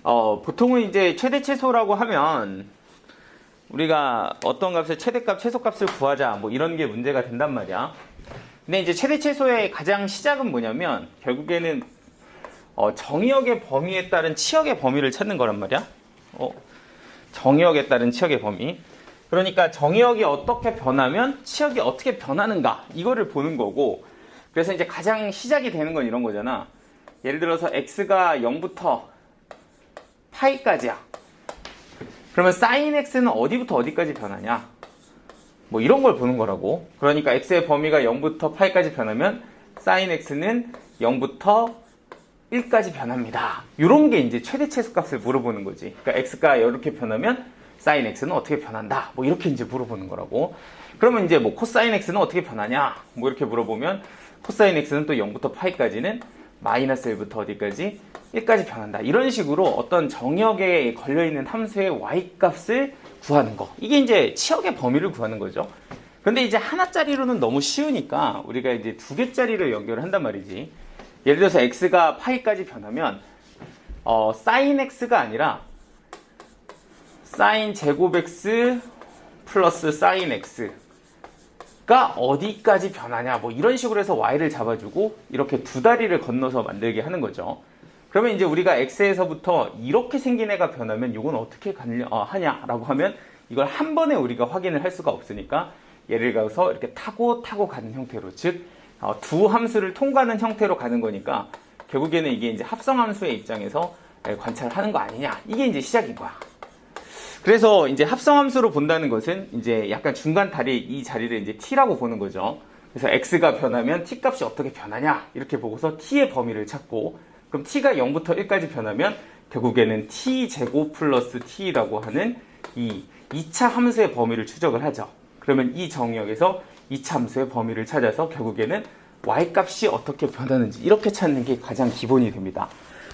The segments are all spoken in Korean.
보통은 이제 최대 최소라고 하면 우리가 어떤 값을 최대값, 최소값을 구하자 뭐 이런 게 문제가 된단 말이야. 근데 이제 최대 최소의 가장 시작은 뭐냐면 결국에는 정의역의 범위에 따른 치역의 범위를 찾는 거란 말이야. 정의역에 따른 치역의 범위. 그러니까 정의역이 어떻게 변하면 치역이 어떻게 변하는가 이거를 보는 거고, 그래서 이제 가장 시작이 되는 건 이런 거잖아. 예를 들어서 x가 0부터 파이까지야. 그러면 sin x는 어디부터 어디까지 변하냐? 뭐 이런 걸 보는 거라고. 그러니까 x의 범위가 0부터 파이까지 변하면 sin x는 0부터 1까지 변합니다. 이런 게 이제 최대 최소값을 물어보는 거지. 그러니까 x가 이렇게 변하면 sin x는 어떻게 변한다. 뭐 이렇게 이제 물어보는 거라고. 그러면 이제 뭐 cosine x는 어떻게 변하냐? 뭐 이렇게 물어보면 cosine x는 또 0부터 파이까지는 마이너스 1부터 어디까지? 1까지 변한다. 이런 식으로 어떤 정역에 걸려있는 함수의 y값을 구하는 거. 이게 이제 치역의 범위를 구하는 거죠. 근데 이제 하나짜리로는 너무 쉬우니까 우리가 이제 두 개짜리를 연결을 한단 말이지. 예를 들어서 x가 파이까지 변하면 sin x가 아니라 sin 제곱 x 플러스 sin x가 어디까지 변하냐 뭐 이런 식으로 해서 y를 잡아주고 이렇게 두 다리를 건너서 만들게 하는 거죠. 그러면 이제 우리가 x에서부터 이렇게 생긴 애가 변하면 이건 어떻게 하냐라고 하면 이걸 한 번에 우리가 확인을 할 수가 없으니까 예를 들어서 이렇게 타고 가는 형태로, 즉 두 함수를 통과하는 형태로 가는 거니까 결국에는 이게 이제 합성함수의 입장에서 관찰하는 거 아니냐, 이게 이제 시작인 거야. 그래서 이제 합성함수로 본다는 것은 이제 약간 중간 다리, 이 자리를 이제 t라고 보는 거죠. 그래서 x가 변하면 t 값이 어떻게 변하냐 이렇게 보고서 t의 범위를 찾고, 그럼 t가 0부터 1까지 변하면 결국에는 t제곱 플러스 t라고 하는 이 2차 함수의 범위를 추적을 하죠. 그러면 이 정의역에서 2차 함수의 범위를 찾아서 결국에는 y값이 어떻게 변하는지 이렇게 찾는 게 가장 기본이 됩니다.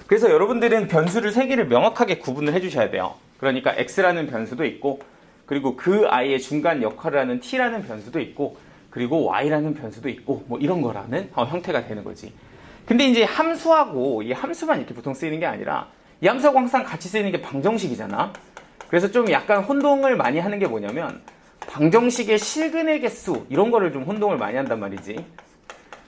그래서 여러분들은 변수를 세 개를 명확하게 구분을 해주셔야 돼요. 그러니까 x라는 변수도 있고, 그리고 그 i의 중간 역할을 하는 t라는 변수도 있고, 그리고 y라는 변수도 있고, 뭐 이런 거라는 형태가 되는 거지. 근데 이제 함수하고 이 함수만 이렇게 보통 쓰이는 게 아니라 이 함수하고 항상 같이 쓰이는 게 방정식이잖아. 그래서 좀 약간 혼동을 많이 하는 게 뭐냐면 방정식의 실근의 개수 이런 거를 좀 혼동을 많이 한단 말이지.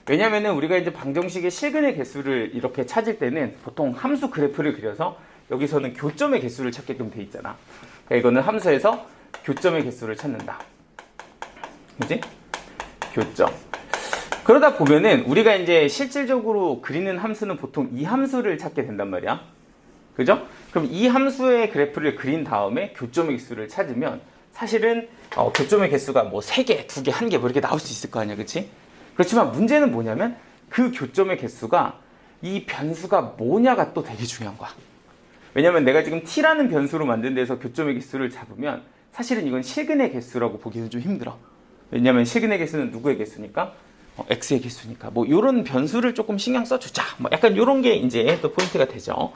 왜냐면은 우리가 이제 방정식의 실근의 개수를 이렇게 찾을 때는 보통 함수 그래프를 그려서 여기서는 교점의 개수를 찾게끔 돼 있잖아. 그러니까 이거는 함수에서 교점의 개수를 찾는다. 그지? 교점. 그러다 보면은 우리가 이제 실질적으로 그리는 함수는 보통 이 함수를 찾게 된단 말이야. 그죠? 그럼 이 함수의 그래프를 그린 다음에 교점의 개수를 찾으면 사실은 교점의 개수가 뭐 3개, 2개, 1개 뭐 이렇게 나올 수 있을 거 아니야. 그치? 그렇지만 문제는 뭐냐면 그 교점의 개수가 이 변수가 뭐냐가 또 되게 중요한 거야. 왜냐면 내가 지금 t라는 변수로 만든 데서 교점의 개수를 잡으면 사실은 이건 실근의 개수라고 보기는 좀 힘들어. 왜냐면 실근의 개수는 누구의 개수니까? x의 개수니까. 뭐 요런 변수를 조금 신경 써주자. 뭐 약간 요런 게 이제 또 포인트가 되죠.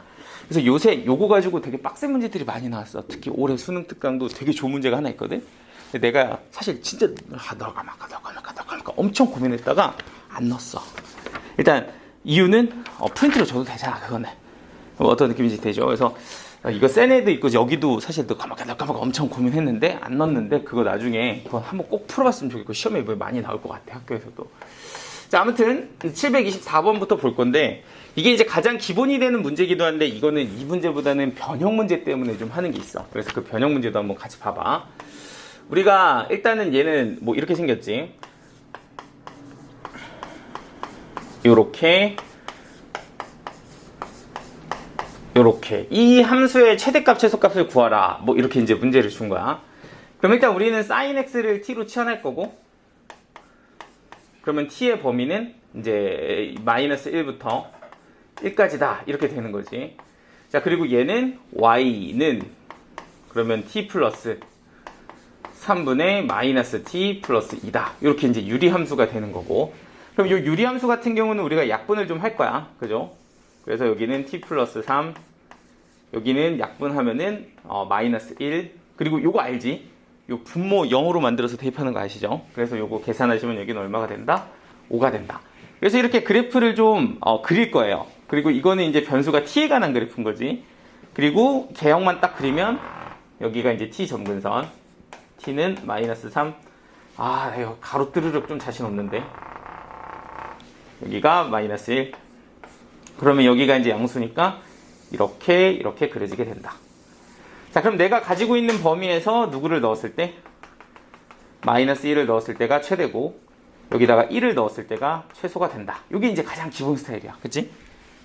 그래서 요새 요거 가지고 되게 빡센 문제들이 많이 나왔어. 특히 올해 수능 특강도 되게 좋은 문제가 하나 있거든. 근데 내가 사실 진짜 넣을까 말까 엄청 고민했다가 안 넣었어. 일단 이유는 프린트로 줘도 되잖아. 그거는 어떤 느낌인지 되죠. 그래서 이거 센 애도 있고 여기도 사실 넣을까 말까 엄청 고민했는데 안 넣었는데, 그거 나중에 그거 한번 꼭 풀어봤으면 좋겠고 시험에 많이 나올 것 같아, 학교에서도. 자, 아무튼 724번부터 볼 건데 이게 이제 가장 기본이 되는 문제이기도 한데 이거는 이 문제보다는 변형 문제 때문에 좀 하는 게 있어. 그래서 그 변형 문제도 한번 같이 봐봐. 우리가 일단은 얘는 뭐 이렇게 생겼지. 요렇게 이 함수의 최대값 최소값을 구하라, 뭐 이렇게 이제 문제를 준 거야. 그럼 일단 우리는 sin x를 t로 치환할 거고, 그러면 t의 범위는 이제 마이너스 1부터 1까지다 이렇게 되는 거지. 자, 그리고 얘는 y는 그러면 t 플러스 3분의 마이너스 t 플러스 2다 이렇게 이제 유리함수가 되는 거고, 그럼 이 유리함수 같은 경우는 우리가 약분을 좀 할 거야. 그죠? 그래서 여기는 t 플러스 3, 여기는 약분하면은 마이너스 1, 그리고 요거 알지? 요 분모 0으로 만들어서 대입하는 거 아시죠? 그래서 요거 계산하시면 여기는 얼마가 된다? 5가 된다. 그래서 이렇게 그래프를 좀 그릴 거예요. 그리고 이거는 이제 변수가 t에 관한 그래프인 거지. 그리고 개형만 딱 그리면 여기가 이제 t 점근선, t는 마이너스 3. 아, 이거 가로 뜨르륵 좀 자신 없는데. 여기가 마이너스 1. 그러면 여기가 이제 양수니까 이렇게 그려지게 된다. 자, 그럼 내가 가지고 있는 범위에서 누구를 넣었을 때? 마이너스 1을 넣었을 때가 최대고, 여기다가 1을 넣었을 때가 최소가 된다. 이게 이제 가장 기본 스타일이야. 그치?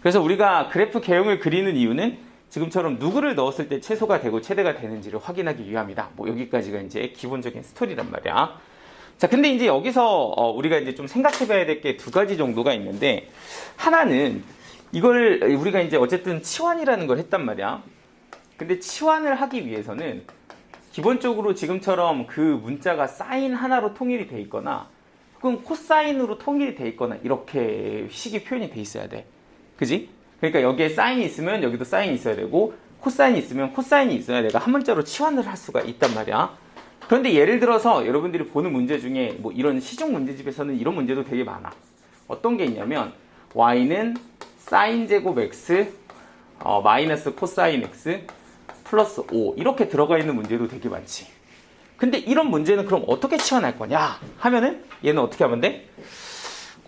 그래서 우리가 그래프 개형을 그리는 이유는 지금처럼 누구를 넣었을 때 최소가 되고 최대가 되는지를 확인하기 위함이다. 뭐 여기까지가 이제 기본적인 스토리란 말이야. 자, 근데 이제 여기서 우리가 이제 좀 생각해 봐야 될 게 두 가지 정도가 있는데, 하나는 이걸 우리가 이제 어쨌든 치환이라는 걸 했단 말이야. 근데 치환을 하기 위해서는 기본적으로 지금처럼 그 문자가 사인 하나로 통일이 돼 있거나 혹은 코사인으로 통일이 돼 있거나 이렇게 식이 표현이 돼 있어야 돼. 그지? 그러니까 여기에 사인이 있으면 여기도 사인이 있어야 되고, 코사인이 있으면 코사인이 있어야 내가 한 문자로 치환을 할 수가 있단 말이야. 그런데 예를 들어서 여러분들이 보는 문제 중에 뭐 이런 시중 문제집에서는 이런 문제도 되게 많아. 어떤 게 있냐면 y는 사인 제곱 x 마이너스 코사인 x 플러스 5 이렇게 들어가 있는 문제도 되게 많지. 근데 이런 문제는 그럼 어떻게 치환할 거냐 하면은 얘는 어떻게 하면 돼?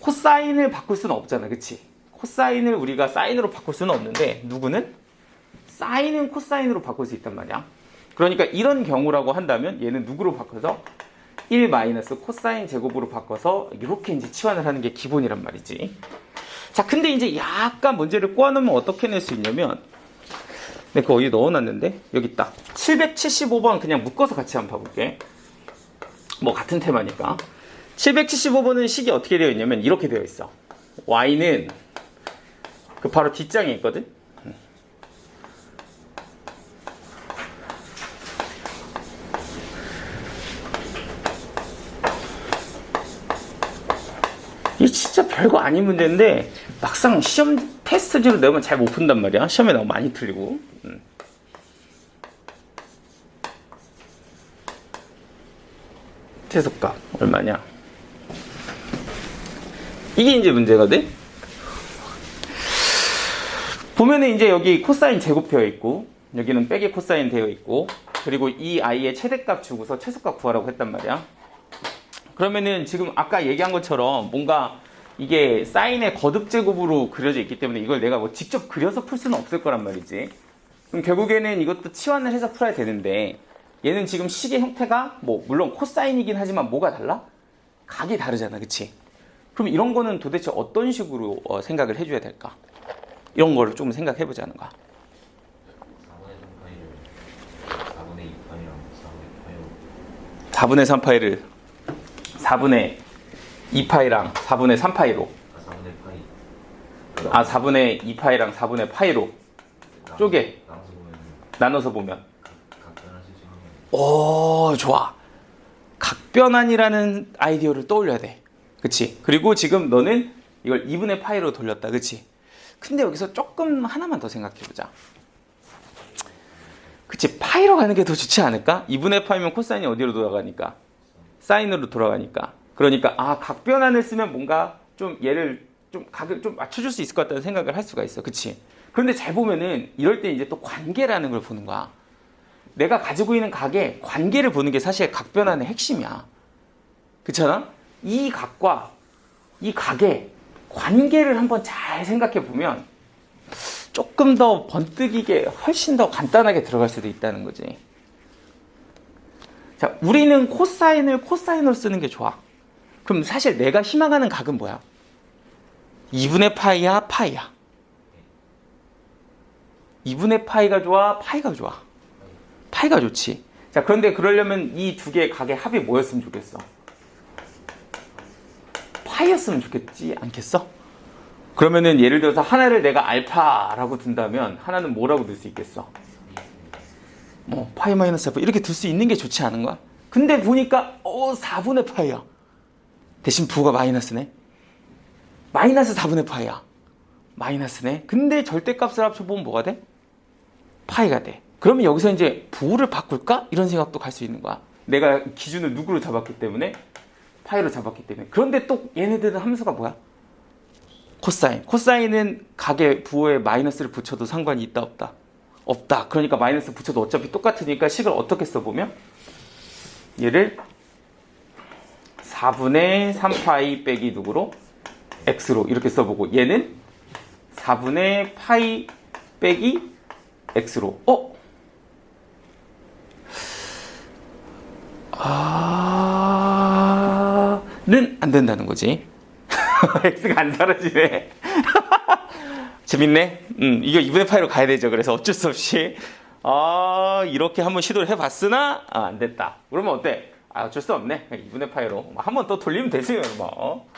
코사인을 바꿀 수는 없잖아. 그치? 코사인을 우리가 사인으로 바꿀 수는 없는데 누구는? 사인은 코사인으로 바꿀 수 있단 말이야. 그러니까 이런 경우라고 한다면 얘는 누구로 바꿔서 1 마이너스 코사인 제곱으로 바꿔서 이렇게 이제 치환을 하는 게 기본이란 말이지. 자, 근데 이제 약간 문제를 꼬아놓으면 어떻게 낼 수 있냐면, 내가 그거 어디 넣어놨는데 여기 있다. 775번 그냥 묶어서 같이 한번 봐볼게. 뭐 같은 테마니까. 775번은 식이 어떻게 되어 있냐면 이렇게 되어 있어. y는 그 바로 뒷장에 있거든. 이게 진짜 별거 아닌 문제인데 막상 시험 테스트지로 내면 잘 못 푼단 말이야. 시험에 너무 많이 틀리고. 최소값 얼마냐? 이게 이제 문제가 돼. 보면은 이제 여기 코사인 제곱되어 있고 여기는 빼기 코사인 되어 있고, 그리고 이 아이의 최대값 주고서 최소값 구하라고 했단 말이야. 그러면은 지금 아까 얘기한 것처럼 뭔가 이게 사인의 거듭 제곱으로 그려져 있기 때문에 이걸 내가 뭐 직접 그려서 풀 수는 없을 거란 말이지. 그럼 결국에는 이것도 치환을 해서 풀어야 되는데, 얘는 지금 식의 형태가 뭐 물론 코사인이긴 하지만 뭐가 달라? 각이 다르잖아. 그치? 그럼 이런 거는 도대체 어떤 식으로 생각을 해줘야 될까? 이런 거를 좀 생각해 보자는 거야. 4분의 3파이를 4분의 2파이랑 4분의 3파이로 4분의 2파이랑 4분의 파이로 쪼개 나눠서 보면 오, 좋아. 각변환이라는 아이디어를 떠올려야 돼. 그치? 그리고 지금 너는 이걸 2분의 파이로 돌렸다. 그치? 근데 여기서 조금 하나만 더 생각해보자. 그치? 파이로 가는 게 더 좋지 않을까? 2분의 파이면 코사인이 어디로 돌아가니까? 사인으로 돌아가니까. 그러니까 각변환을 쓰면 뭔가 좀 얘를 좀 각을 좀 맞춰줄 수 있을 것 같다는 생각을 할 수가 있어. 그치? 그런데 잘 보면은 이럴 때 이제 또 관계라는 걸 보는 거야. 내가 가지고 있는 각의 관계를 보는 게 사실 각변환의 핵심이야. 그렇잖아? 이 각과 이 각의 관계를 한번 잘 생각해 보면 조금 더 번뜩이게 훨씬 더 간단하게 들어갈 수도 있다는 거지. 자, 우리는 코사인을 코사인으로 쓰는 게 좋아. 그럼 사실 내가 희망하는 각은 뭐야? 2분의 파이야, 파이야? 2분의 파이가 좋아, 파이가 좋아? 파이가 좋지. 자, 그런데 그러려면 이 두 개의 각의 합이 뭐였으면 좋겠어? 파이였으면 좋겠지 않겠어? 그러면은 예를 들어서 하나를 내가 알파라고 둔다면 하나는 뭐라고 둘 수 있겠어? 파이 마이너스 알파 이렇게 둘 수 있는 게 좋지 않은가? 근데 보니까 4분의 파이야. 대신 부호가 마이너스네. 마이너스 4분의 파이야. 마이너스네. 근데 절대값을 합쳐보면 뭐가 돼? 파이가 돼. 그러면 여기서 이제 부호를 바꿀까? 이런 생각도 갈 수 있는 거야. 내가 기준을 누구로 잡았기 때문에? 파이로 잡았기 때문에. 그런데 또 얘네들은 함수가 뭐야? 코사인. 코사인은 각의 부호에 마이너스를 붙여도 상관이 있다 없다? 없다. 그러니까 마이너스 붙여도 어차피 똑같으니까 식을 어떻게 써보면 얘를 4분의 3파이 빼기 누구로? x로 이렇게 써보고 얘는 4분의 파이 빼기 x로 는 안 된다는 거지. x가 안 사라지네. 재밌네. 이거 2분의 파이로 가야 되죠. 그래서 어쩔 수 없이 이렇게 한번 시도를 해봤으나 안 됐다. 그러면 어때? 어쩔 수 없네. 2분의 파이로 한번 또 돌리면 되세요. 뭐.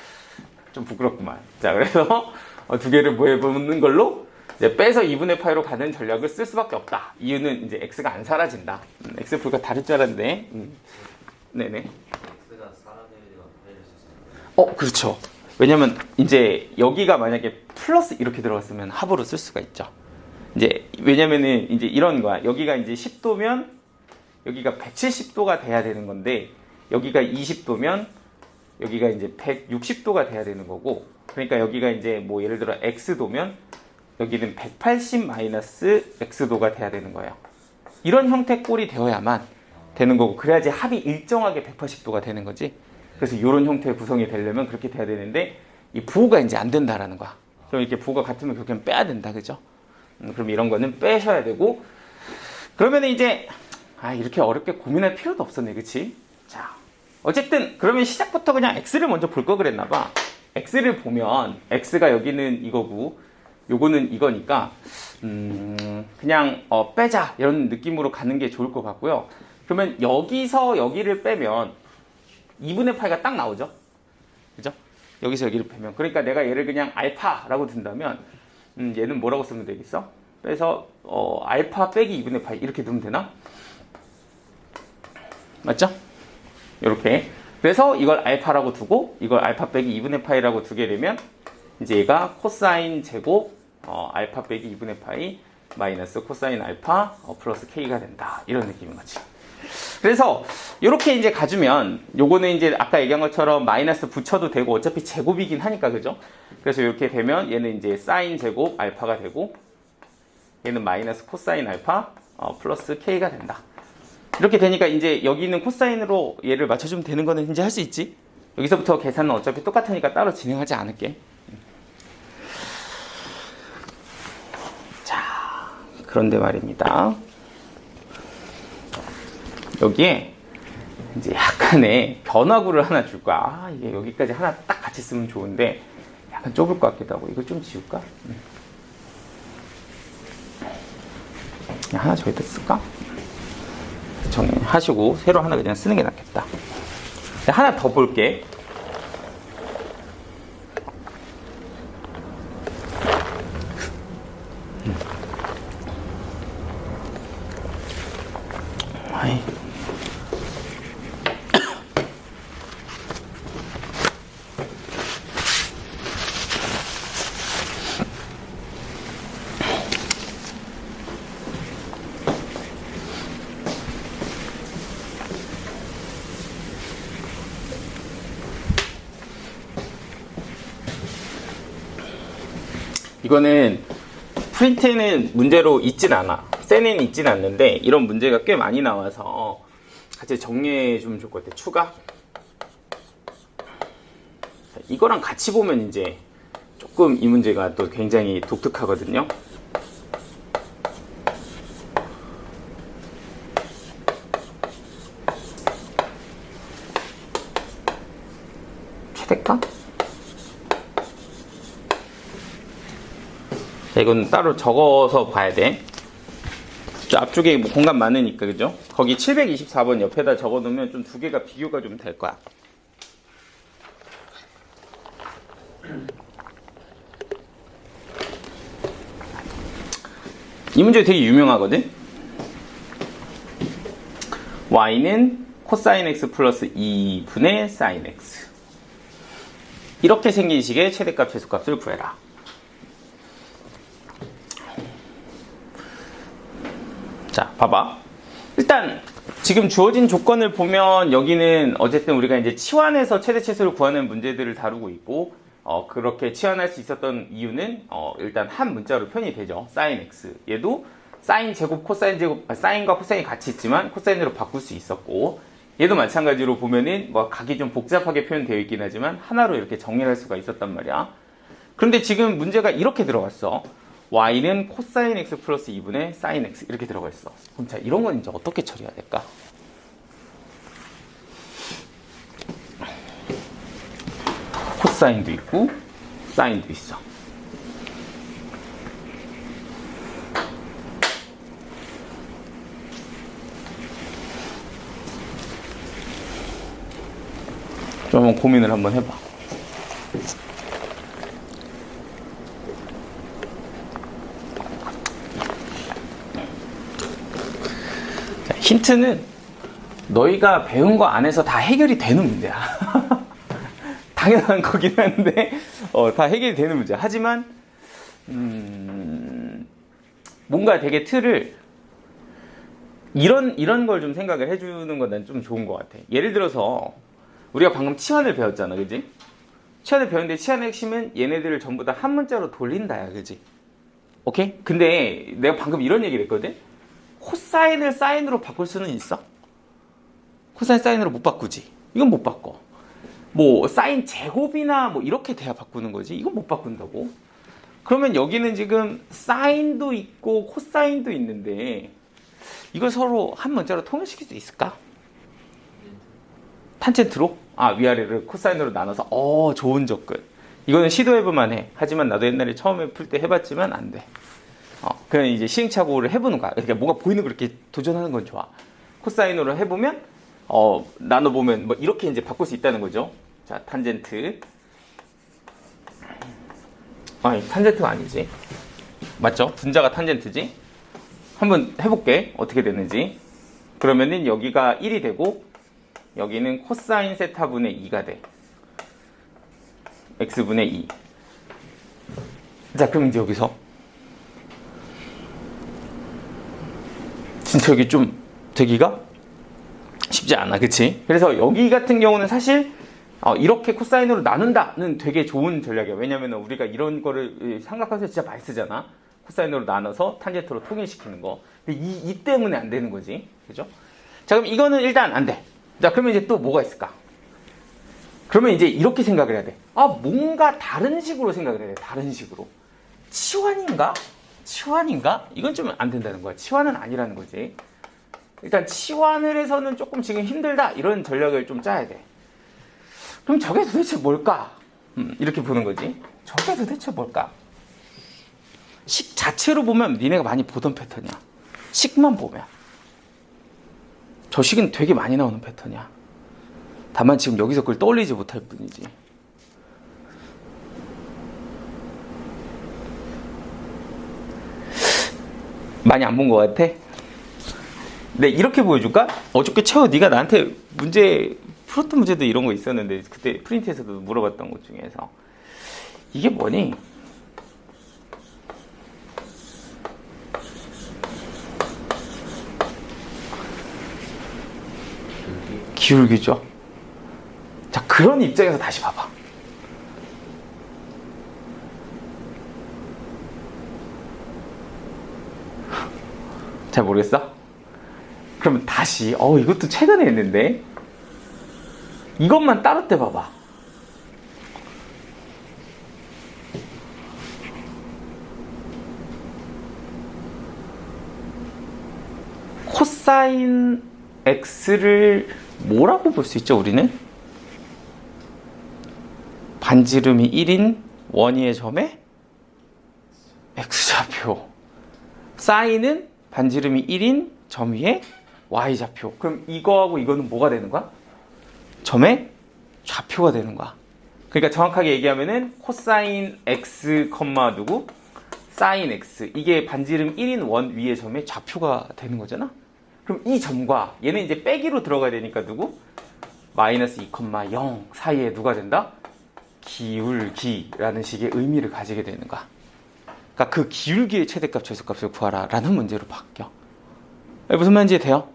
좀 부끄럽구만. 자, 그래서 두 개를 뭐 해보는 걸로 이제 빼서 2분의 파이로 가는 전략을 쓸 수밖에 없다. 이유는 이제 x가 안 사라진다. x 풀과 다를 줄 알았는데. 네네. x가 사라지면 파이를 쓸 수 있나요? 그렇죠. 왜냐면 이제 여기가 만약에 플러스 이렇게 들어갔으면 합으로 쓸 수가 있죠. 이제 왜냐면은 이제 이런 거야. 여기가 이제 10도면 여기가 170도가 돼야 되는 건데 여기가 20도면 여기가 이제 160도가 돼야 되는 거고, 그러니까 여기가 이제 뭐 예를 들어 x도면 여기는 180 마이너스 x도가 돼야 되는 거예요. 이런 형태 꼴이 되어야만 되는 거고, 그래야지 합이 일정하게 180도가 되는 거지. 그래서 이런 형태의 구성이 되려면 그렇게 돼야 되는데 이 부호가 이제 안 된다라는 거야. 그럼 이렇게 부호가 같으면 그렇게 빼야 된다, 그죠? 그럼 이런 거는 빼셔야 되고, 그러면 이제 이렇게 어렵게 고민할 필요도 없었네, 그치? 자, 어쨌든 그러면 시작부터 그냥 x를 먼저 볼 거 그랬나 봐. x를 보면 x가 여기는 이거고 요거는 이거니까 그냥 빼자 이런 느낌으로 가는 게 좋을 것 같고요. 그러면 여기서 여기를 빼면 2분의 파이가 딱 나오죠. 그죠? 여기서 여기를 빼면, 그러니까 내가 얘를 그냥 알파라고 든다면 얘는 뭐라고 쓰면 되겠어? 빼서 알파 빼기 2분의 파이 이렇게 두면 되나? 맞죠? 이렇게. 그래서 이걸 알파라고 두고 이걸 알파 빼기 2분의 파이라고 두게 되면 이제 얘가 코사인 제곱 알파 빼기 2분의 파이 마이너스 코사인 알파 플러스 k가 된다. 이런 느낌인 거지. 그래서 이렇게 이제 가주면 요거는 이제 아까 얘기한 것처럼 마이너스 붙여도 되고 어차피 제곱이긴 하니까, 그죠? 그래서 이렇게 되면 얘는 이제 사인 제곱 알파가 되고 얘는 마이너스 코사인 알파 플러스 k가 된다. 이렇게 되니까 이제 여기 있는 코사인으로 얘를 맞춰주면 되는 거는 이제 할 수 있지. 여기서부터 계산은 어차피 똑같으니까 따로 진행하지 않을게. 자, 그런데 말입니다. 여기에 이제 약간의 변화구를 하나 줄 거야. 이게 여기까지 하나 딱 같이 쓰면 좋은데 약간 좁을 것 같기도 하고, 이거 좀 지울까? 하나 저기다 쓸까? 정리하시고 새로 하나 그냥 쓰는 게 낫겠다. 하나 더 볼게. 이거는 프린트에는 문제로 있진 않아. 셀에는 있진 않는데 이런 문제가 꽤 많이 나와서 같이 정리해 주면 좋을 것 같아. 추가. 이거랑 같이 보면 이제 조금 이 문제가 또 굉장히 독특하거든요. 최대값? 자, 이건 따로 적어서 봐야 돼. 저 앞쪽에 뭐 공간 많으니까, 그죠? 거기 724번 옆에다 적어 놓으면 좀 두 개가 비교가 좀 될 거야. 이 문제 되게 유명하거든? y는 코사인 x 플러스 2분의 사인 x. 이렇게 생긴 식의 최대값, 최소값을 구해라. 자, 봐봐. 일단 지금 주어진 조건을 보면 여기는 어쨌든 우리가 이제 치환해서 최대 최소를 구하는 문제들을 다루고 있고, 그렇게 치환할 수 있었던 이유는 일단 한 문자로 표현이 되죠. sin x. 얘도 사인 제곱, 코사인 제곱, 사인과 코사인이 같이 있지만 코사인으로 바꿀 수 있었고, 얘도 마찬가지로 보면은 뭐 각이 좀 복잡하게 표현되어 있긴 하지만 하나로 이렇게 정리를 할 수가 있었단 말이야. 그런데 지금 문제가 이렇게 들어갔어. y는 코사인 x 플러스 2분의 사인 x 이렇게 들어가 있어. 그럼 자, 이런 건 이제 어떻게 처리해야 될까? 코사인도 있고 사인도 있어. 좀 한번 고민을 한번 해봐. 자, 힌트는 너희가 배운 거 안에서 다 해결이 되는 문제야. 당연한 거긴 한데 다 해결이 되는 문제야. 하지만 뭔가 되게 틀을 이런 걸 좀 생각을 해주는 건 난 좀 좋은 것 같아. 예를 들어서 우리가 방금 치환을 배웠잖아, 그지? 치환을 배웠는데 치환의 핵심은 얘네들을 전부 다 한 문자로 돌린다야, 그지? 오케이? 근데 내가 방금 이런 얘기를 했거든? 코사인을 사인으로 바꿀 수는 있어? 코사인 사인으로 못 바꾸지? 이건 못 바꿔. 뭐 사인 제곱이나 뭐 이렇게 돼야 바꾸는 거지, 이건 못 바꾼다고. 그러면 여기는 지금 사인도 있고 코사인도 있는데 이걸 서로 한 문자로 통일시킬 수 있을까? 탄젠트로? 위아래를 코사인으로 나눠서 좋은 접근. 이거는 시도해보만 해. 하지만 나도 옛날에 처음에 풀 때 해봤지만 안 돼. 그냥 이제 시행착오를 해보는 거야. 그러니까 뭐가 보이는 거 이렇게 도전하는 건 좋아. 코사인으로 해보면 나눠보면 뭐 이렇게 이제 바꿀 수 있다는 거죠. 자, 탄젠트. 아니, 탄젠트가 아니지. 맞죠? 분자가 탄젠트지. 한번 해볼게. 어떻게 되는지. 그러면은 여기가 1이 되고 여기는 코사인 세타분의 2가 돼. x분의 2. 자, 그럼 이제 여기서 진짜 여기 좀 되기가 쉽지 않아, 그치? 그래서 여기 같은 경우는 사실 이렇게 코사인으로 나눈다는 되게 좋은 전략이야. 왜냐면 우리가 이런 거를 삼각함수 진짜 많이 쓰잖아. 코사인으로 나눠서 탄젠트로 통일시키는 거. 근데 이 때문에 안 되는 거지, 그죠? 자, 그럼 이거는 일단 안 돼. 자, 그러면 이제 또 뭐가 있을까? 그러면 이제 이렇게 생각을 해야 돼. 뭔가 다른 식으로 생각을 해야 돼. 다른 식으로. 치환인가? 치환인가? 이건 좀 안 된다는 거야. 치환은 아니라는 거지. 일단 치환을 해서는 조금 지금 힘들다. 이런 전략을 좀 짜야 돼. 그럼 저게 도대체 뭘까? 이렇게 보는 거지. 저게 도대체 뭘까? 식 자체로 보면 니네가 많이 보던 패턴이야. 식만 보면. 저 식은 되게 많이 나오는 패턴이야. 다만 지금 여기서 그걸 떠올리지 못할 뿐이지. 많이 안 본 것 같아? 네, 이렇게 보여줄까? 어저께 채워 네가 나한테 문제 풀었던 문제도 이런 거 있었는데 그때 프린트에서도 물어봤던 것 중에서 이게 뭐니? 기울기죠. 자, 그런 입장에서 다시 봐봐. 잘 모르겠어? 그러면 다시 이것도 최근에 했는데 이것만 따로 떼봐봐. 코사인 x를 뭐라고 볼 수 있죠, 우리는? 반지름이 1인 원위의 점의 x좌표. 사인은 반지름이 1인 점 위의 y좌표. 그럼 이거하고 이거는 뭐가 되는 거야? 점의 좌표가 되는 거야. 그러니까 정확하게 얘기하면은 코사인 x, 누구? 사인 x. 이게 반지름 1인 원 위의 점의 좌표가 되는 거잖아? 그럼 이 점과 얘는 이제 빼기로 들어가야 되니까 누구? 마이너스 2,0 사이에 누가 된다? 기울기라는 식의 의미를 가지게 되는 거야. 그러니까 그 기울기의 최대값, 최소값을 구하라 라는 문제로 바뀌어. 무슨 말인지 돼요?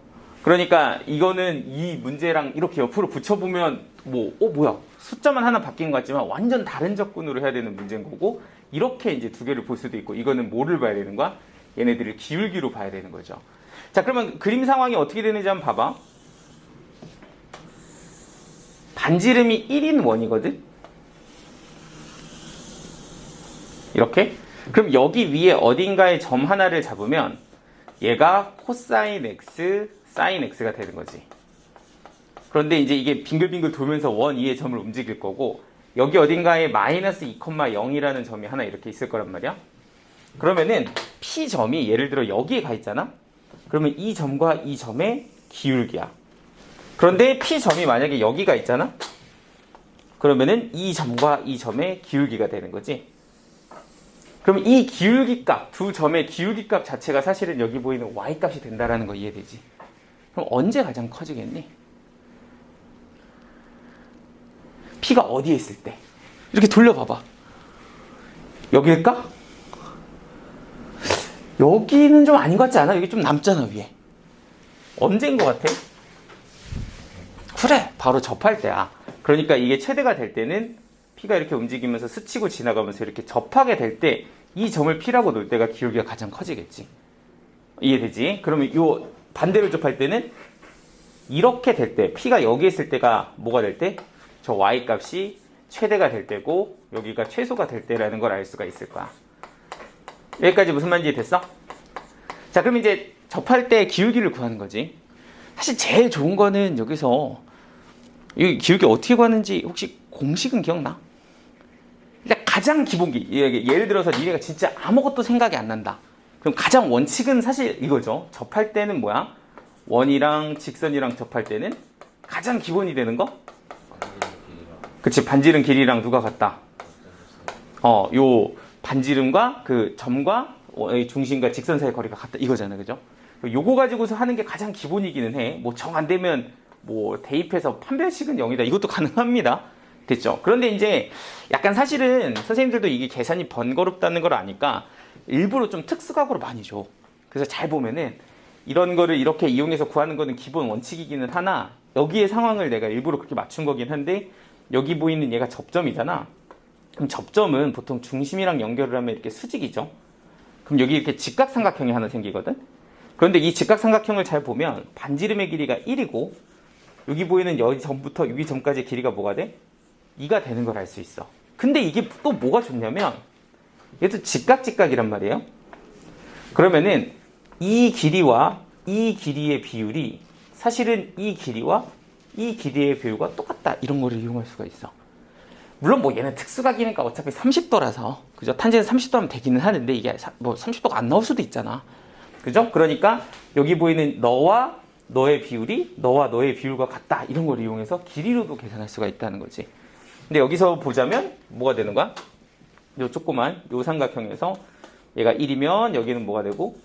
그러니까 이거는 이 문제랑 이렇게 옆으로 붙여보면 뭐야 숫자만 하나 바뀐 것 같지만 완전 다른 접근으로 해야 되는 문제인 거고, 이렇게 이제 두 개를 볼 수도 있고, 이거는 뭐를 봐야 되는 거야? 얘네들을 기울기로 봐야 되는 거죠. 자, 그러면 그림 상황이 어떻게 되는지 한번 봐봐. 반지름이 1인 원이거든? 이렇게? 그럼 여기 위에 어딘가에 점 하나를 잡으면 얘가 코사인 x, 사인 x가 되는 거지. 그런데 이제 이게 빙글빙글 돌면서 원 위에 점을 움직일 거고, 여기 어딘가에 마이너스 2,0이라는 점이 하나 이렇게 있을 거란 말이야. 그러면은 P점이 예를 들어 여기에 가 있잖아? 그러면 이 점과 이 점의 기울기야. 그런데 P점이 만약에 여기가 있잖아? 그러면은 이 점과 이 점의 기울기가 되는 거지. 그럼 이 기울기 값, 두 점의 기울기 값 자체가 사실은 여기 보이는 y값이 된다라는 거 이해되지? 그럼 언제 가장 커지겠니? P가 어디에 있을 때? 이렇게 돌려봐봐. 여기일까? 여기는 좀 아닌 것 같지 않아? 여기 좀 남잖아, 위에. 언제인 것 같아? 그래, 바로 접할 때야. 그러니까 이게 최대가 될 때는 P가 이렇게 움직이면서 스치고 지나가면서 이렇게 접하게 될 때 이 점을 P라고 놓을 때가 기울기가 가장 커지겠지. 이해되지? 그러면 요 반대로 접할 때는 이렇게 될 때, P가 여기 있을 때가 뭐가 될 때? 저 Y값이 최대가 될 때고 여기가 최소가 될 때라는 걸 알 수가 있을 거야. 여기까지 무슨 말인지 됐어? 자, 그럼 이제 접할 때 기울기를 구하는 거지. 사실 제일 좋은 거는 여기서 이 기울기 어떻게 구하는지 혹시 공식은 기억나? 일단 가장 기본기. 예를 들어서 니네가 진짜 아무것도 생각이 안 난다. 그럼 가장 원칙은 사실 이거죠. 접할 때는 뭐야? 원이랑 직선이랑 접할 때는 가장 기본이 되는 거? 그치, 반지름 길이랑 누가 같다? 요 반지름과 그 점과 중심과 직선 사이 거리가 같다 이거잖아, 그죠? 요거 가지고서 하는 게 가장 기본이기는 해. 뭐 정 안 되면 뭐 대입해서 판별식은 0이다 이것도 가능합니다. 됐죠? 그런데 이제 약간 사실은 선생님들도 이게 계산이 번거롭다는 걸 아니까 일부러 좀 특수각으로 많이 줘. 그래서 잘 보면은 이런 거를 이렇게 이용해서 구하는 거는 기본 원칙이기는 하나, 여기의 상황을 내가 일부러 그렇게 맞춘 거긴 한데, 여기 보이는 얘가 접점이잖아. 그럼 접점은 보통 중심이랑 연결을 하면 이렇게 수직이죠. 그럼 여기 이렇게 직각삼각형이 하나 생기거든. 그런데 이 직각삼각형을 잘 보면 반지름의 길이가 1이고 여기 보이는 여기 점부터 여기 점까지 길이가 뭐가 돼? 2가 되는 걸 알 수 있어. 근데 이게 또 뭐가 좋냐면 얘도 직각직각이란 말이에요. 그러면은 이 길이와 이 길이의 비율이 사실은 이 길이와 이 길이의 비율과 똑같다 이런 거를 이용할 수가 있어. 물론 뭐 얘는 특수각이니까 어차피 30도라서 그죠? 탄젠트 30도 하면 되기는 하는데 이게 뭐 30도가 안 나올 수도 있잖아. 그죠? 그러니까 여기 보이는 너와 너의 비율이 너와 너의 비율과 같다 이런 걸 이용해서 길이로도 계산할 수가 있다는 거지. 근데 여기서 보자면 뭐가 되는 거야? 요 조그만 요 삼각형에서 얘가 1이면 여기는 뭐가 되고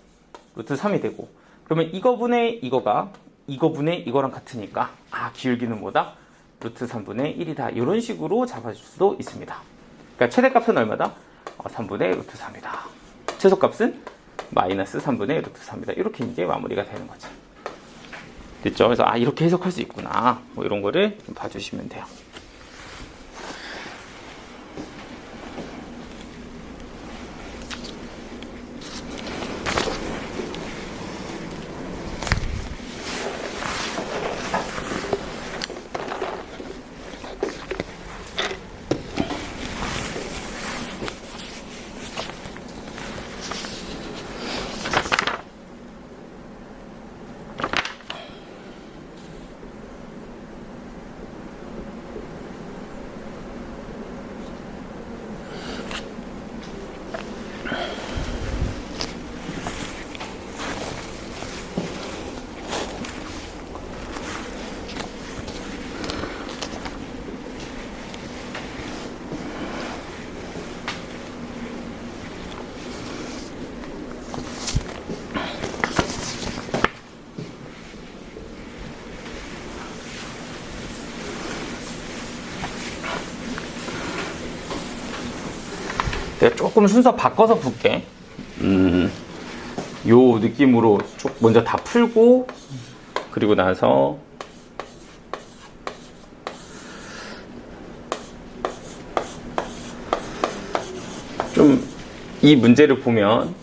루트 3이 되고, 그러면 이거분의 이거가 이거분의 이거랑 같으니까 기울기는 뭐다? 루트 3분의 1이다. 이런 식으로 잡아줄 수도 있습니다. 그러니까 최대값은 얼마다? 3분의 루트 3이다. 최소값은 마이너스 3분의 루트 3이다. 이렇게 이제 마무리가 되는 거죠. 됐죠? 그래서 이렇게 해석할 수 있구나. 뭐 이런 거를 좀 봐주시면 돼요. 내가 조금 순서 바꿔서 볼게. 요 느낌으로 쭉 먼저 다 풀고 그리고 나서 좀 이 문제를 보면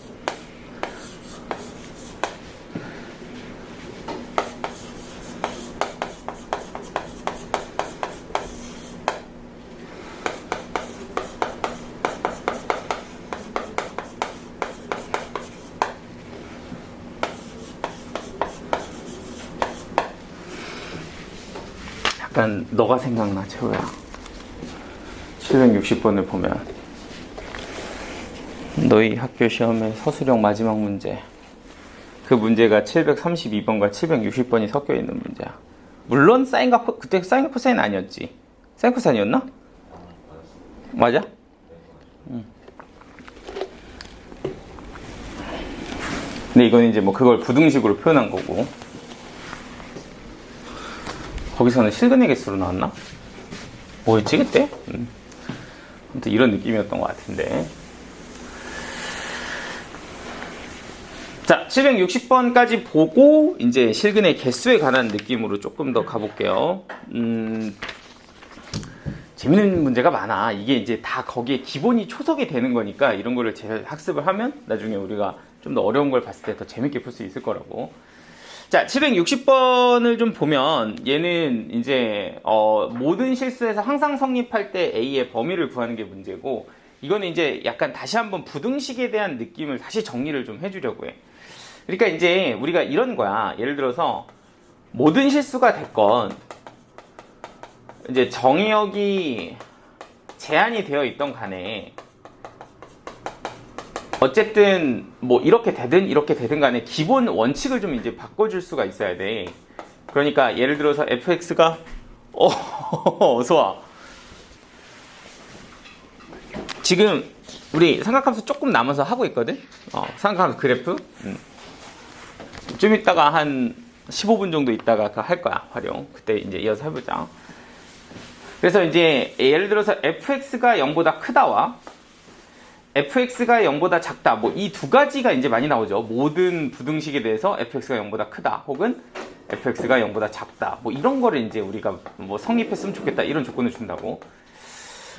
약간 너가 생각나, 최호야. 760번을 보면 너희 학교 시험의 서술형 마지막 문제, 그 문제가 732번과 760번이 섞여 있는 문제야. 물론 사인과 그때 사인과 코사인 아니었지? 사인 코사인이었나? 맞아? 근데 이건 이제 뭐 그걸 부등식으로 표현한 거고, 거기서는 실근의 개수로 나왔나? 뭐였지 그때? 아무튼 이런 느낌이었던 것 같은데. 자, 760번까지 보고 이제 실근의 개수에 관한 느낌으로 조금 더 가볼게요. 재밌는 문제가 많아. 이게 이제 다 거기에 기본이 초석이 되는 거니까 이런 거를 제 학습을 하면 나중에 우리가 좀 더 어려운 걸 봤을 때 더 재밌게 풀 수 있을 거라고. 자, 760번을 좀 보면 얘는 이제 모든 실수에서 항상 성립할 때 A의 범위를 구하는 게 문제고, 이거는 이제 약간 다시 한번 부등식에 대한 느낌을 다시 정리를 좀 해주려고 해. 그러니까 이제 우리가 이런 거야. 예를 들어서 모든 실수가 됐건 이제 정의역이 제한이 되어 있던 간에 어쨌든 뭐 이렇게 되든 간에 기본 원칙을 좀 이제 바꿔줄 수가 있어야 돼. 그러니까 예를 들어서 fx가 어서 와. 지금 우리 삼각함수 조금 남아서 하고 있거든. 삼각함수 그래프. 좀 이따가 한 15분 정도 있다가 그거 할 거야, 활용. 그때 이제 이어서 해보자. 그래서 이제 예를 들어서 fx가 0보다 크다와 fx가 0보다 작다, 뭐 이 두 가지가 이제 많이 나오죠. 모든 부등식에 대해서 fx가 0보다 크다 혹은 fx가 0보다 작다, 뭐 이런 거를 이제 우리가 뭐 성립했으면 좋겠다, 이런 조건을 준다고.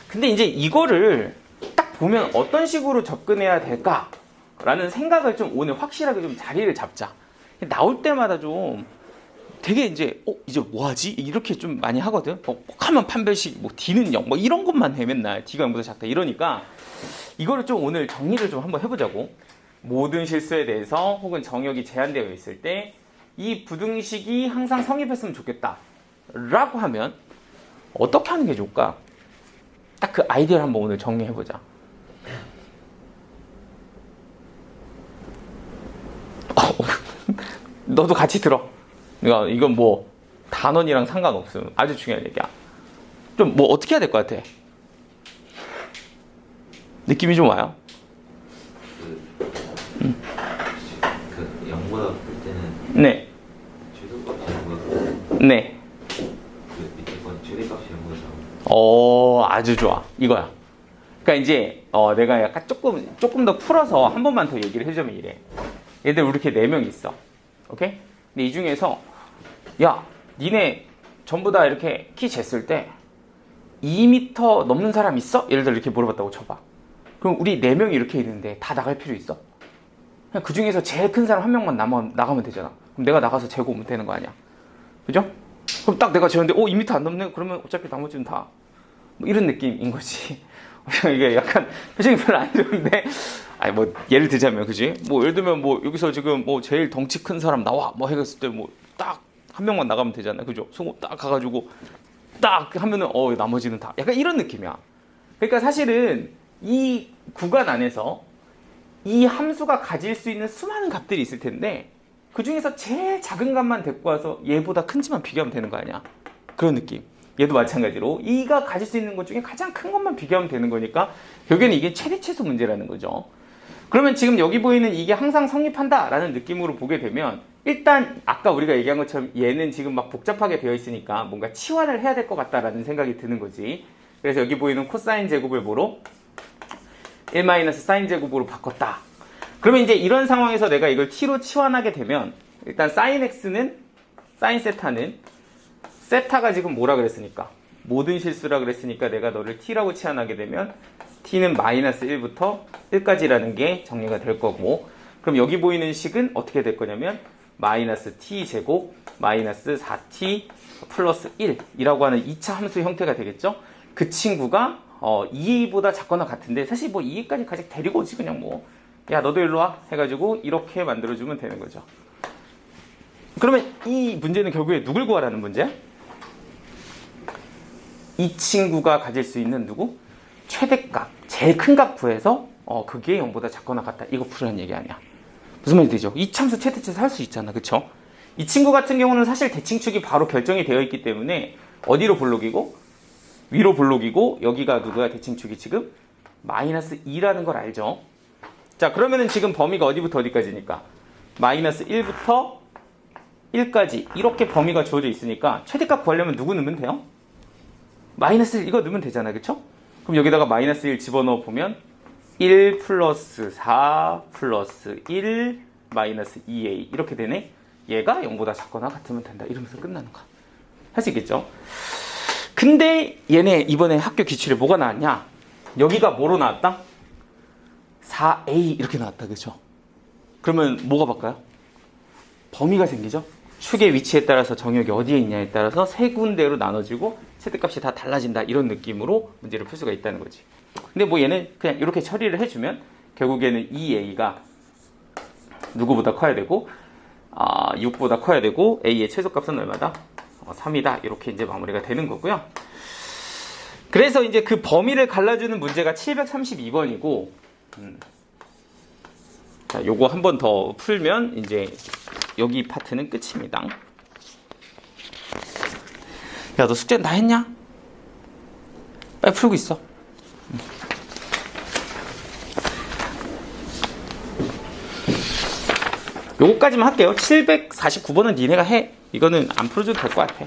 근데 이제 이거를 딱 보면 어떤 식으로 접근해야 될까라는 생각을 좀 오늘 확실하게 좀 자리를 잡자. 나올 때마다 좀 되게 이제 이제 뭐하지? 이렇게 좀 많이 하거든. 하면 판별식, 뭐 D는 0, 뭐 이런 것만 해 맨날. D가 0보다 작다 이러니까 이거를 좀 오늘 정리를 좀 한번 해보자고. 모든 실수에 대해서 혹은 정역이 제한되어 있을 때 이 부등식이 항상 성립했으면 좋겠다 라고 하면 어떻게 하는 게 좋을까? 딱 그 아이디어를 한번 오늘 정리해보자. 너도 같이 들어. 그러니까 이건 뭐 단원이랑 상관없음. 아주 중요한 얘기야. 좀 뭐 어떻게 해야 될 것 같아? 느낌이 좀 와요? 그 0보다 클 때는 네. 최소값이 0보다 크고 네. 그 밑에 건 최대값이 0보다 작은. 아주 좋아. 이거야. 그러니까 이제 내가 약간 조금 더 풀어서 한 번만 더 얘기를 해주면 이래. 얘들 우리 이렇게 4명 있어. 오케이? 근데 이 중에서 야, 니네 전부 다 이렇게 키 쟀을 때 2m 넘는 사람 있어? 예를 들어 이렇게 물어봤다고 쳐봐. 그럼 우리 4명이 이렇게 있는데 다 나갈 필요 있어? 그냥 그 중에서 제일 큰 사람 한 명만 나가면 되잖아. 그럼 내가 나가서 재고 오면 되는 거 아니야? 그죠? 그럼 딱 내가 재는데 2m 안 넘네? 그러면 어차피 나머지는 다 뭐 이런 느낌인 거지. 이게 약간 표정이 별로 안 좋은데, 아니 뭐 예를 들자면, 그지? 뭐 예를 들면 뭐 여기서 지금 뭐 제일 덩치 큰 사람 나와 뭐 해갔을 때 뭐 딱 한 명만 나가면 되잖아, 그죠? 송호 딱 가가지고 딱 하면은 나머지는 다 약간 이런 느낌이야. 그러니까 사실은 이 구간 안에서 이 함수가 가질 수 있는 수많은 값들이 있을 텐데 그 중에서 제일 작은 값만 데리고 와서 얘보다 큰지만 비교하면 되는 거 아니야? 그런 느낌. 얘도 마찬가지로 이가 가질 수 있는 것 중에 가장 큰 것만 비교하면 되는 거니까 결국에는 이게 최대 최소 문제라는 거죠. 그러면 지금 여기 보이는 이게 항상 성립한다라는 느낌으로 보게 되면 일단 아까 우리가 얘기한 것처럼 얘는 지금 막 복잡하게 되어 있으니까 뭔가 치환을 해야 될 것 같다라는 생각이 드는 거지. 그래서 여기 보이는 코사인 제곱을 뭐로? 1 사인 제곱으로 바꿨다. 그러면 이제 이런 상황에서 내가 이걸 t로 치환하게 되면 일단 사인 x는, 사인 세타는, 세타가 지금 뭐라 그랬으니까? 모든 실수라 그랬으니까 내가 너를 t라고 치환하게 되면 t는 마이너스 1부터 1까지라는 게 정리가 될 거고, 그럼 여기 보이는 식은 어떻게 될 거냐면 마이너스 t 제곱 마이너스 4t 플러스 1이라고 하는 2차 함수 형태가 되겠죠? 그 친구가 2보다 작거나 같은데 사실 뭐 2까지 가지 데리고 오지 그냥 뭐 야 너도 일로 와 해가지고 이렇게 만들어주면 되는 거죠. 그러면 이 문제는 결국에 누굴 구하라는 문제야? 이 친구가 가질 수 있는 누구? 최대값, 제일 큰 값 구해서 그게 0보다 작거나 같다. 이거 풀으라는 얘기 아니야. 무슨 말이 되죠? 이참수 최대치에서 할 수 있잖아. 그쵸? 이 친구 같은 경우는 사실 대칭축이 바로 결정이 되어 있기 때문에 어디로 볼록이고? 위로 볼록이고 여기가 누구야? 대칭축이 지금 마이너스 2라는 걸 알죠? 자, 그러면은 지금 범위가 어디부터 어디까지니까? 마이너스 1부터 1까지 이렇게 범위가 주어져 있으니까 최대값 구하려면 누구 넣으면 돼요? 마이너스 1 이거 넣으면 되잖아요. 그쵸? 그럼 여기다가 마이너스 1 집어넣어 보면 1 플러스 4 플러스 1 마이너스 2a 이렇게 되네. 얘가 0보다 작거나 같으면 된다. 이러면서 끝나는 거야. 할 수 있겠죠? 근데 얘네 이번에 학교 기출에 뭐가 나왔냐? 여기가 뭐로 나왔다? 4a 이렇게 나왔다. 그죠? 그러면 뭐가 바뀌어요? 범위가 생기죠? 축의 위치에 따라서 정역이 어디에 있냐에 따라서 세 군데로 나눠지고 최대값이 다 달라진다. 이런 느낌으로 문제를 풀 수가 있다는 거지. 근데 뭐 얘는 그냥 이렇게 처리를 해주면 결국에는 2a가 누구보다 커야 되고 6보다 커야 되고 a의 최소값은 얼마다? 3이다. 이렇게 이제 마무리가 되는 거고요. 그래서 이제 그 범위를 갈라주는 문제가 732번이고 자, 요거 한 번 더 풀면 이제 여기 파트는 끝입니다. 야, 너 숙제는 다 했냐? 빨리 풀고 있어. 요거까지만 할게요. 749번은 니네가 해. 이거는 안 풀어줘도 될 것 같아.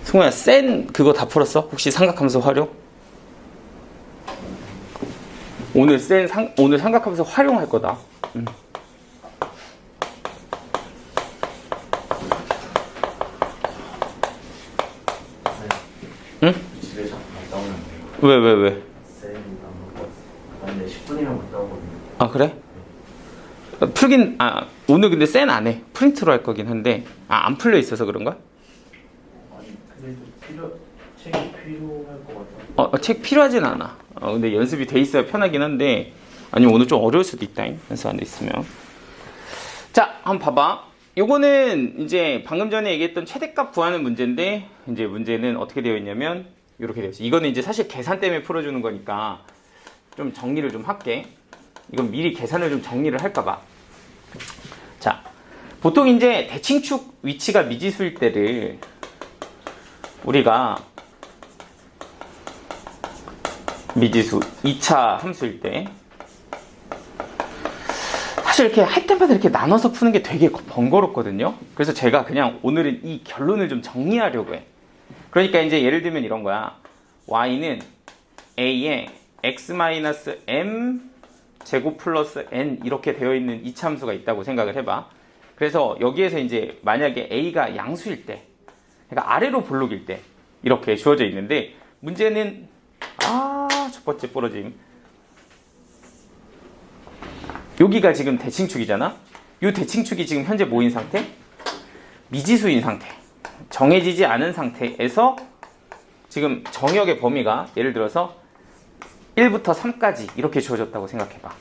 승우야, 센 그거 다 풀었어? 혹시 삼각함수 활용? 오늘 오늘 삼각함수 활용할 거다. 응? 집에 자꾸 갔다 오는데 왜? 쌤이 안 먹고 왔어. 근데 10분이면 갔다 오거든요. 아, 그래? 풀긴, 오늘 근데 센 안 해. 프린트로 할 거긴 한데, 안 풀려 있어서 그런가? 아니 근데 좀 책이 필요할 것 같아. 책 필요하진 않아. 근데 연습이 돼 있어야 편하긴 한데, 아니면 오늘 좀 어려울 수도 있다. 연습 안 돼 있으면. 자, 한번 봐봐. 요거는 이제 방금 전에 얘기했던 최대값 구하는 문제인데, 이제 문제는 어떻게 되어 있냐면, 이렇게 되어 있어. 이거는 이제 사실 계산 때문에 풀어주는 거니까, 좀 정리를 좀 할게. 이건 미리 계산을 좀 정리를 할까봐. 자, 보통 이제 대칭축 위치가 미지수일 때를 우리가 미지수 2차 함수일 때 사실 이렇게 할 때마다 이렇게 나눠서 푸는 게 되게 번거롭거든요. 그래서 제가 그냥 오늘은 이 결론을 좀 정리하려고 해. 그러니까 이제 예를 들면 이런 거야. y는 a에 x-m 제곱 플러스 n 이렇게 되어 있는 이차함수가 있다고 생각을 해봐. 그래서 여기에서 이제 만약에 a가 양수일 때, 그러니까 아래로 볼록일 때 이렇게 주어져 있는데 문제는 첫 번째 부러짐. 여기가 지금 대칭축이잖아. 이 대칭축이 지금 현재 뭐인 상태? 미지수인 상태. 정해지지 않은 상태에서 지금 정역의 범위가 예를 들어서 1부터 3까지 이렇게 주어졌다고 생각해봐.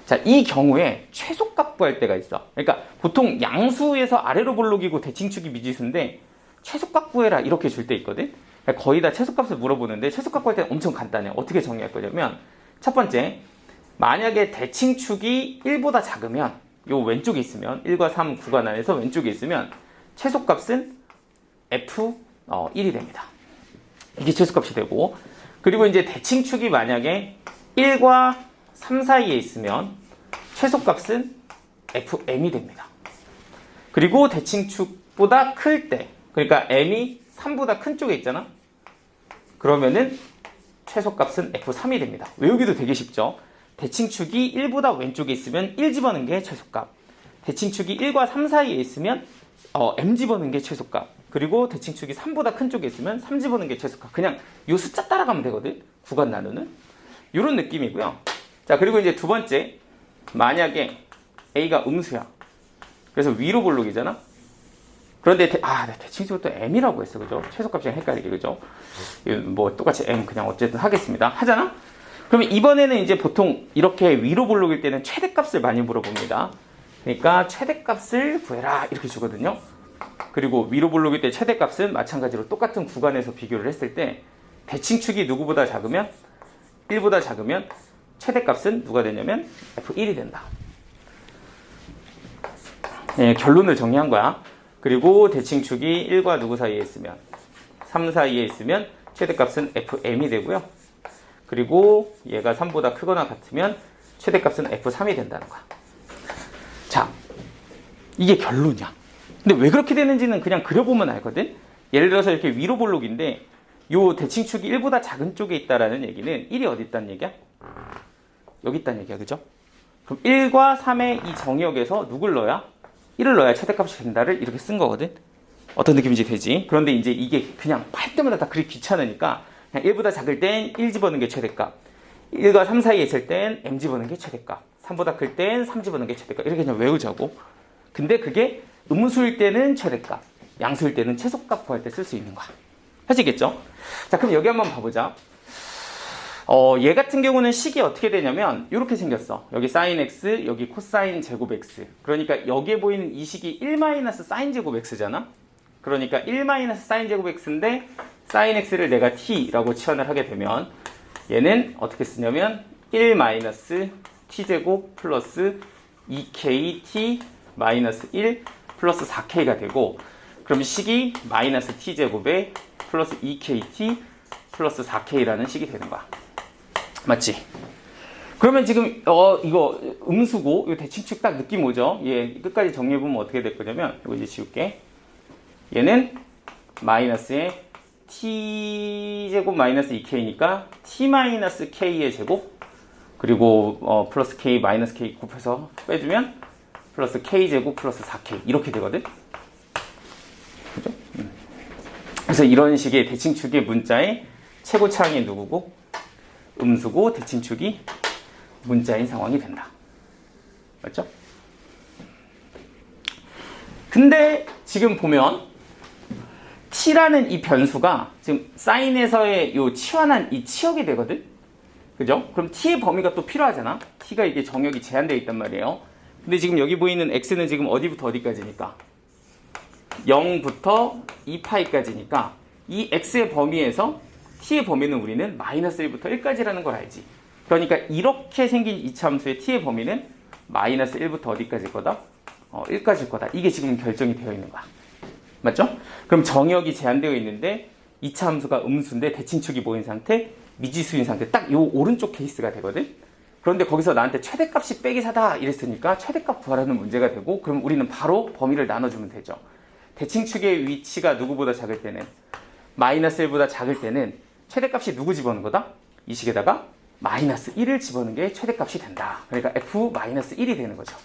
자, 이 경우에 최소값 구할 때가 있어. 그러니까 보통 양수에서 아래로 볼록이고 대칭축이 미지수인데 최소값 구해라 이렇게 줄 때 있거든. 그러니까 거의 다 최소값을 물어보는데 최소값 구할 때는 엄청 간단해. 어떻게 정리할 거냐면 첫 번째, 만약에 대칭축이 1보다 작으면 요 왼쪽에 있으면 1과 3 구간 안에서 왼쪽에 있으면 최소값은 F1이 됩니다. 이게 최소값이 되고, 그리고 이제 대칭축이 만약에 1과 3 사이에 있으면 최소값은 fm이 됩니다. 그리고 대칭축보다 클 때, 그러니까 m이 3보다 큰 쪽에 있잖아. 그러면은 최소값은 f3이 됩니다. 외우기도 되게 쉽죠. 대칭축이 1보다 왼쪽에 있으면 1 집어넣는 게 최소값. 대칭축이 1과 3 사이에 있으면 m 집어넣는 게 최소값. 그리고 대칭축이 3보다 큰 쪽에 있으면 3 집어넣는 게 최소값. 그냥 요 숫자 따라가면 되거든. 구간 나누는. 요런 느낌이고요. 자, 그리고 이제 두 번째. 만약에 A가 음수야. 그래서 위로 볼록이잖아. 그런데 대칭축은 또 m이라고 했어, 그죠? 최소값이랑 헷갈리게, 그죠? 뭐 똑같이 m 그냥 어쨌든 하겠습니다. 하잖아? 그러면 이번에는 이제 보통 이렇게 위로 볼록일 때는 최대값을 많이 물어봅니다. 그러니까 최대값을 구해라 이렇게 주거든요. 그리고 위로 볼록일 때 최대값은 마찬가지로 똑같은 구간에서 비교를 했을 때 대칭축이 누구보다 작으면 1보다 작으면 최대값은 누가 되냐면 f1이 된다. 네, 결론을 정리한 거야. 그리고 대칭축이 1과 누구 사이에 있으면 3 사이에 있으면 최대값은 fm이 되고요. 그리고 얘가 3보다 크거나 같으면 최대값은 f3이 된다는 거야. 자, 이게 결론이야. 근데 왜 그렇게 되는지는 그냥 그려보면 알거든. 예를 들어서 이렇게 위로 볼록인데 요 대칭축이 1보다 작은 쪽에 있다라는 얘기는 1이 어디 있다는 얘기야? 여기 있다는 얘기야, 그죠? 그럼 1과 3의 이 정역에서 누굴 넣어야? 1을 넣어야 최대값이 된다를 이렇게 쓴 거거든. 어떤 느낌인지 되지? 그런데 이제 이게 그냥 할 때마다 다 그리 귀찮으니까 그냥 1보다 작을 땐 1 집어넣는 게 최대값, 1과 3 사이에 있을 땐 m 집어넣는 게 최대값, 3보다 클 땐 3 집어넣는 게 최대값, 이렇게 그냥 외우자고. 근데 그게 음수일 때는 최대값, 양수일 때는 최소값 구할 때 쓸 수 있는 거야. 하시겠죠? 자, 그럼 여기 한번 봐보자. 얘 같은 경우는 식이 어떻게 되냐면 이렇게 생겼어. 여기 sin x, 여기 코사인 제곱 x. 그러니까 여기에 보이는 이 식이 1 sin 제곱 x잖아. 그러니까 1 sin 제곱 x인데 sin x를 내가 t라고 치환을 하게 되면 얘는 어떻게 쓰냐면 1 t 제곱 플러스 2k t 마이너스 1 플러스 4k가 되고, 그럼 식이 마이너스 t 제곱에 플러스 2kt 플러스 4k라는 식이 되는 거야. 맞지? 그러면 지금 이거 음수고 이거 대칭축 딱 느낌 오죠? 얘 끝까지 정리해보면 어떻게 될 거냐면 이거 이제 지울게. 얘는 마이너스에 t제곱 마이너스 2k니까 t 마이너스 k의 제곱, 그리고 플러스 k 마이너스 k 곱해서 빼주면 플러스 k제곱 플러스 4k 이렇게 되거든? 그죠? 그래서 이런 식의 대칭축의 문자의 최고차항이 누구고? 음수고 대칭축이 문자인 상황이 된다. 맞죠? 근데 지금 보면 t라는 이 변수가 지금 사인에서의 요 치환한 이 치역이 되거든? 그죠? 그럼 t의 범위가 또 필요하잖아? t가 이게 정역이 제한되어 있단 말이에요. 근데 지금 여기 보이는 x는 지금 어디부터 어디까지니까? 0부터 2파이까지니까 이 x의 범위에서 t의 범위는 우리는 마이너스 1부터 1까지라는 걸 알지. 그러니까 이렇게 생긴 이차함수의 t의 범위는 마이너스 1부터 어디까지일 거다? 1까지일 거다. 이게 지금 결정이 되어 있는 거야. 맞죠? 그럼 정역이 제한되어 있는데 이차함수가 음수인데 대칭축이 뭐인 상태? 미지수인 상태. 딱 요 오른쪽 케이스가 되거든. 그런데 거기서 나한테 최대값이 빼기 4다 이랬으니까 최대값 구하라는 문제가 되고, 그럼 우리는 바로 범위를 나눠주면 되죠. 대칭축의 위치가 누구보다 작을 때는 마이너스 1보다 작을 때는 최대값이 누구 집어넣는 거다? 이 식에다가 마이너스 1을 집어넣는 게 최대값이 된다. 그러니까 f-1이 되는 거죠.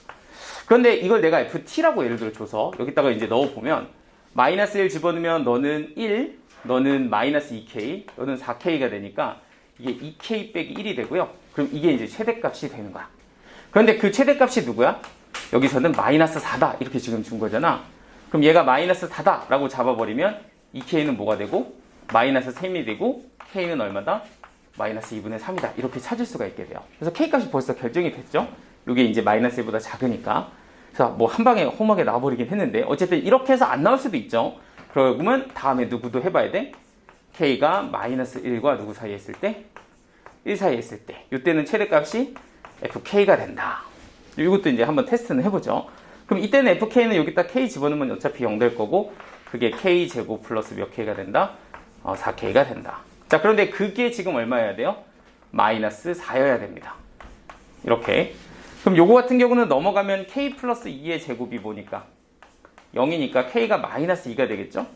그런데 이걸 내가 ft라고 예를 들어 줘서 여기다가 이제 넣어보면 마이너스 1 집어넣으면 너는 1, 너는 마이너스 2k, 너는 4k가 되니까 이게 2k 빼기 1이 되고요. 그럼 이게 이제 최대값이 되는 거야. 그런데 그 최대값이 누구야? 여기서는 마이너스 4다 이렇게 지금 준 거잖아. 그럼 얘가 마이너스 4다 라고 잡아버리면 2k는 뭐가 되고 마이너스 3이 되고 k는 얼마다? 마이너스 2분의 3이다. 이렇게 찾을 수가 있게 돼요. 그래서 k값이 벌써 결정이 됐죠? 이게 이제 마이너스 1보다 작으니까. 그래서 뭐 한 방에 홈하게 나와버리긴 했는데 어쨌든 이렇게 해서 안 나올 수도 있죠. 그러면 다음에 누구도 해봐야 돼? k가 마이너스 1과 누구 사이에 있을 때? 1 사이에 있을 때. 이때는 최대값이 fk가 된다. 이것도 이제 한번 테스트는 해보죠. 그럼 이때는 fk는 여기다 k 집어넣으면 어차피 0 될 거고, 그게 k제곱 플러스 몇 k가 된다? 4k가 된다. 자, 그런데 그게 지금 얼마여야 돼요? 마이너스 4여야 됩니다. 이렇게. 그럼 요거 같은 경우는 넘어가면 k 플러스 2의 제곱이 뭐니까? 0이니까 k가 마이너스 2가 되겠죠?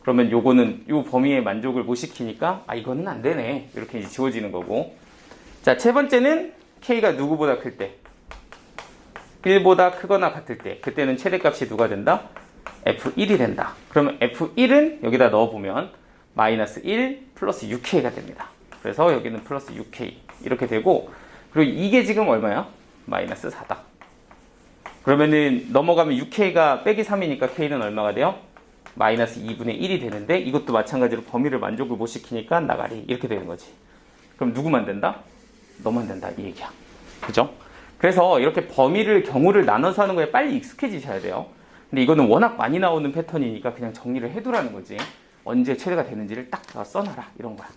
그러면 요거는 요 범위에 만족을 못 시키니까 이거는 안 되네. 이렇게 이제 지워지는 거고. 자, 세 번째는 k가 누구보다 클 때? 1보다 크거나 같을 때. 그때는 최대값이 누가 된다? f1이 된다. 그러면 f1은 여기다 넣어보면 마이너스 1 플러스 6k가 됩니다. 그래서 여기는 플러스 6k 이렇게 되고, 그리고 이게 지금 얼마야? 마이너스 4다. 그러면은 넘어가면 6k가 빼기 3이니까 k는 얼마가 돼요? 마이너스 2분의 1이 되는데 이것도 마찬가지로 범위를 만족을 못 시키니까 나가리 이렇게 되는 거지. 그럼 누구만 된다? 너만 된다 이 얘기야. 그죠? 그래서 이렇게 범위를 경우를 나눠서 하는 거에 빨리 익숙해지셔야 돼요. 근데 이거는 워낙 많이 나오는 패턴이니까 그냥 정리를 해두라는 거지. 언제 최대가 되는지를 딱 써놔라 이런 거야.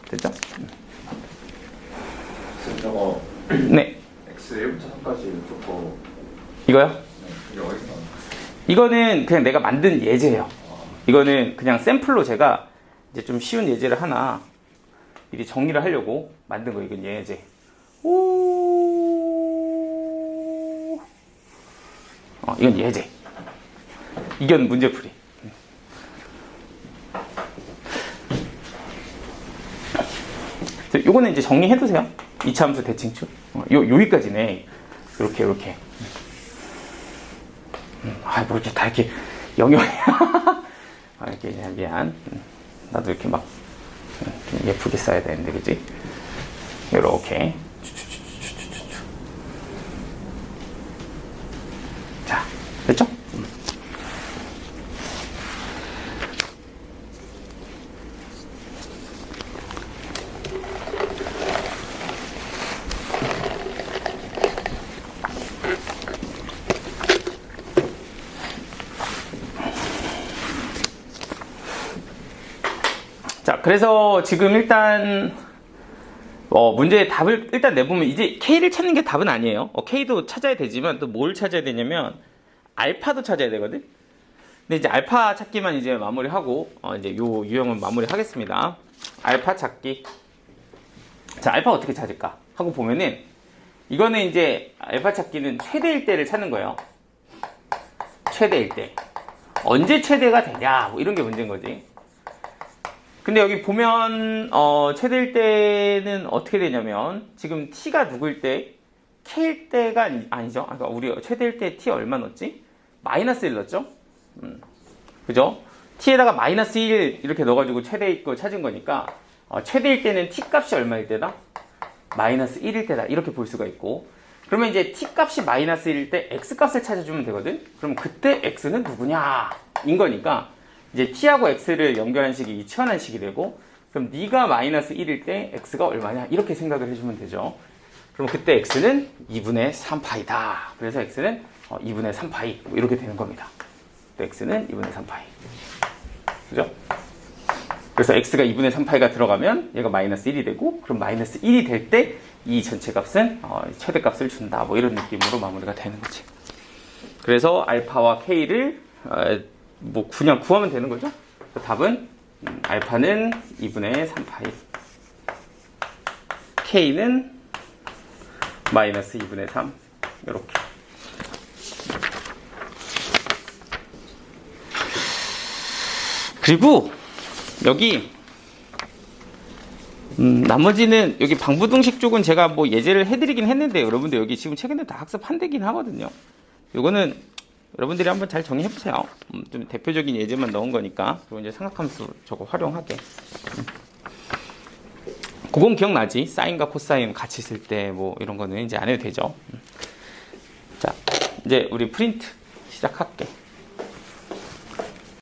됐죠? 저거 네. X 1부터 3까지 저거 이거요? 이게 어디서 나온 이거는 그냥 내가 만든 예제예요. 이거는 그냥 샘플로 제가 이제 좀 쉬운 예제를 하나 미리 정리를 하려고 만든 거. 이건 예제. 이건 예제. 이건 문제풀이. 요거는 이제 정리해두세요. 이차함수 대칭축. 여기까지네. 요렇게. 뭐 이렇게 다 이렇게 영역이. 이렇게 미안. 나도 이렇게 막 좀 예쁘게 써야 되는데, 그지? 요렇게. 자, 됐죠? 자, 그래서 지금 일단 문제의 답을 일단 내보면 이제 K를 찾는 게 답은 아니에요. K도 찾아야 되지만 또 뭘 찾아야 되냐면 알파도 찾아야 되거든. 근데 이제 알파 찾기만 이제 마무리하고 이제 요 유형은 마무리하겠습니다. 알파 찾기. 자, 알파 어떻게 찾을까 하고 보면은 이거는 이제 알파 찾기는 최대일 때를 찾는 거예요. 최대일 때. 언제 최대가 되냐 뭐 이런 게 문제인 거지. 근데 여기 보면 최대일 때는 어떻게 되냐면 지금 t가 누구일 때 k일 때가 아니죠. 그러니까 우리 최대일 때 t 얼마 넣었지? 마이너스 1 넣었죠. 그죠? t에다가 마이너스 1 이렇게 넣어가지고 최대일 거 찾은 거니까 최대일 때는 t 값이 얼마일 때다? 마이너스 1일 때다 이렇게 볼 수가 있고, 그러면 이제 t 값이 마이너스 1일 때 x 값을 찾아주면 되거든. 그럼 그때 x는 누구냐 인 거니까 이제 t하고 x를 연결한 식이 이치환한 식이 되고, 그럼 네가 마이너스 1일 때 x가 얼마냐 이렇게 생각을 해주면 되죠. 그럼 그때 x는 2분의 3파이다. 그래서 x는 2분의 3파이 뭐 이렇게 되는 겁니다. x는 2분의 3파이. 그죠? 그래서 x가 2분의 3파이가 들어가면 얘가 마이너스 1이 되고, 그럼 마이너스 1이 될 때 이 전체 값은 최대값을 준다. 뭐 이런 느낌으로 마무리가 되는 거지. 그래서 알파와 k를 뭐 그냥 구하면 되는 거죠. 답은 알파는 2분의 3파이, k는 마이너스 2분의 3 이렇게. 그리고 여기 나머지는 여기 방부등식 쪽은 제가 뭐 예제를 해드리긴 했는데 여러분들 여기 지금 최근에 다 학습한대긴 하거든요. 요거는 여러분들이 한번 잘 정리해보세요. 좀 대표적인 예제만 넣은 거니까. 그리고 이제 삼각함수 저거 활용하게. 그건 기억나지? 사인과 코사인 같이 쓸 때 뭐 이런 거는 이제 안 해도 되죠. 자, 이제 우리 프린트 시작할게.